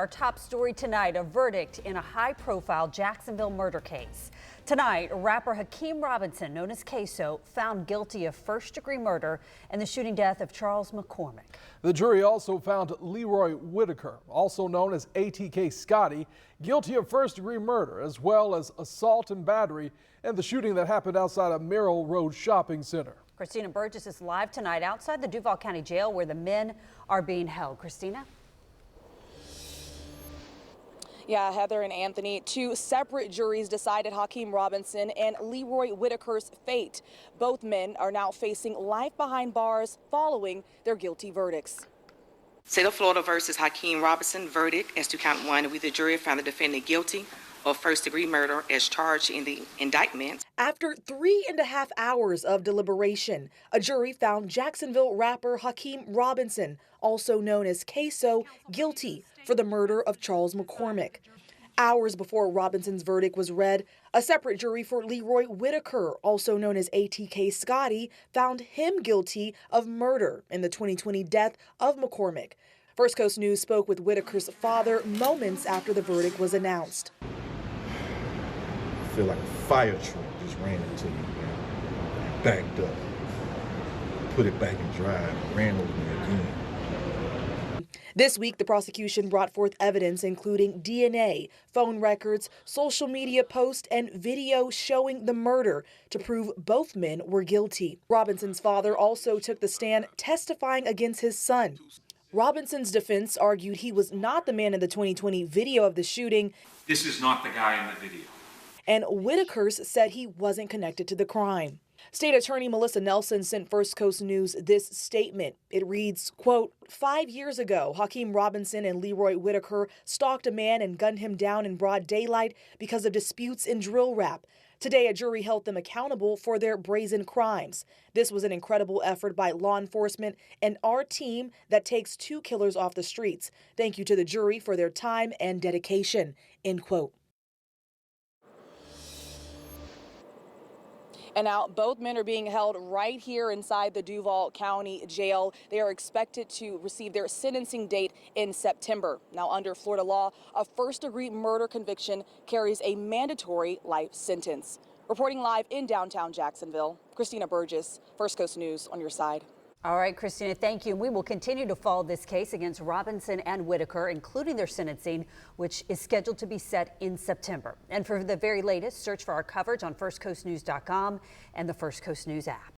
Our top story tonight, a verdict in a high-profile Jacksonville murder case. Tonight, rapper Hakeem Robinson, known as Ksoo, found guilty of first-degree murder in the shooting death of Charles McCormick. The jury also found Leroy Whitaker, also known as ATK Scotty, guilty of first-degree murder as well as assault and battery in the shooting that happened outside of Merrill Road Shopping Center. Christina Burgess is live tonight outside the Duval County Jail where the men are being held. Christina? Yeah, Heather and Anthony, two separate juries decided Hakeem Robinson and Leroy Whitaker's fate. Both men are now facing life behind bars following their guilty verdicts. State of Florida versus Hakeem Robinson verdict as to count one. We, the jury, found the defendant guilty of first-degree murder as charged in the indictment. After 3.5 hours of deliberation, a jury found Jacksonville rapper Hakeem Robinson, also known as Ksoo, guilty for the murder of Charles McCormick. Hours before Robinson's verdict was read, a separate jury for Leroy Whitaker, also known as ATK Scotty, found him guilty of murder in the 2020 death of McCormick. First Coast News spoke with Whitaker's father moments after the verdict was announced. I feel like a fire truck just ran into me, man. Backed up, put it back in drive, ran over me again. This week, the prosecution brought forth evidence including DNA, phone records, social media posts, and video showing the murder to prove both men were guilty. Robinson's father also took the stand testifying against his son. Robinson's defense argued he was not the man in the 2020 video of the shooting. This is not the guy in the video. And Whitaker's said he wasn't connected to the crime. State Attorney Melissa Nelson sent First Coast News this statement. It reads, quote, 5 years ago, Hakeem Robinson and Leroy Whitaker stalked a man and gunned him down in broad daylight because of disputes in drill rap. Today, a jury held them accountable for their brazen crimes. This was an incredible effort by law enforcement and our team that takes two killers off the streets. Thank you to the jury for their time and dedication, end quote. And now both men are being held right here inside the Duval County Jail. They are expected to receive their sentencing date in September. Now, under Florida law, a first-degree murder conviction carries a mandatory life sentence. Reporting live in downtown Jacksonville, Christina Burgess, First Coast News on your side. All right, Christina, thank you. And we will continue to follow this case against Robinson and Whitaker, including their sentencing, which is scheduled to be set in September. And for the very latest, search for our coverage on firstcoastnews.com and the First Coast News app.